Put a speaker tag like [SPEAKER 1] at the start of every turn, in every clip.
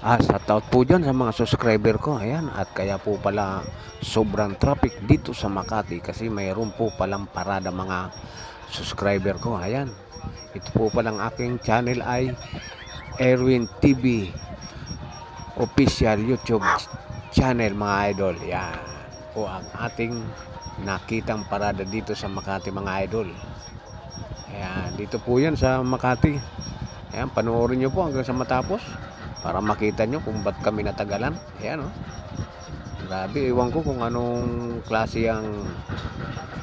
[SPEAKER 1] Shoutout po dyan sa mga subscriber ko. Ayan, at kaya po pala sobrang traffic dito sa Makati kasi mayroon po palang parada mga subscriber ko. Ayan, ito po palang aking channel ay Erwin TV official YouTube channel mga idol. Yan po ang ating nakitang parada dito sa Makati mga idol. Ayan, dito po yan sa Makati. Ayan, panoorin nyo po hanggang sa matapos para makita nyo kung ba't kami natagalan. Ayan, oh. Grabe, iwan ko kung anong klase ang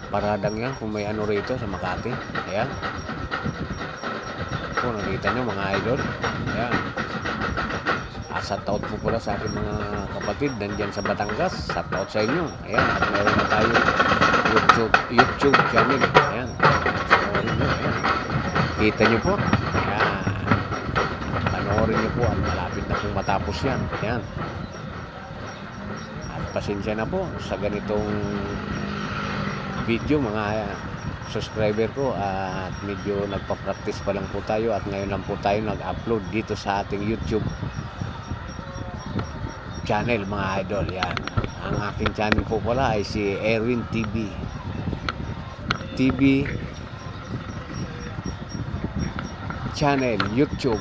[SPEAKER 1] paradang yan, kung may ano rito sa Makati. Ayan. Kung nakita nyo mga idol. Ayan. Shoutout po pala sa aking mga kapatid nandyan sa Batangas. Shoutout sa inyo. Ayan, at meron na tayo YouTube channel. Ayan. Ayan. Kita nyo po. Ayan. Panoorin nyo po at malapit na pong matapos yan. Ayan. At pasensya na po sa ganitong video mga subscriber ko, at medyo nagpa-practice pa lang po tayo at ngayon lang po tayo nag-upload dito sa ating YouTube channel mga idol. Yan, ang aking channel po pala ay si Erwin TV channel YouTube.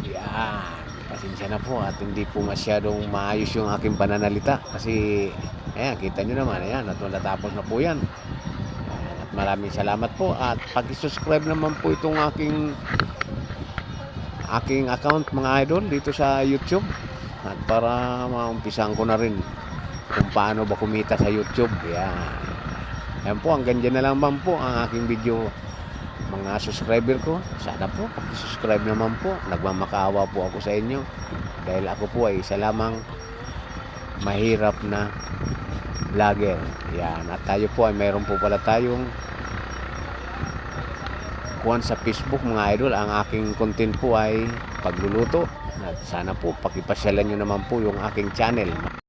[SPEAKER 1] Yan, pasensya na po at hindi po masyadong maayos yung aking pananalita kasi ayan, kita nyo naman, ayan, at natapos na po yan. Ayan, at maraming salamat po at pag-subscribe naman po itong aking account mga idol dito sa YouTube, at para maumpisan ko na rin kung paano ba kumita sa YouTube. Yan, yan po, hanggang dyan na lang po ang aking video mga subscriber ko. Sana po pag-subscribe naman po, nagmamakaawa po ako sa inyo dahil ako po ay isa lamang mahirap na vlogger. Yan, at tayo po ay mayroon po pala tayong kuwan sa Facebook mga idol. Ang aking content po ay pagluluto, at sana po pakipasyalan nyo naman po yung aking channel.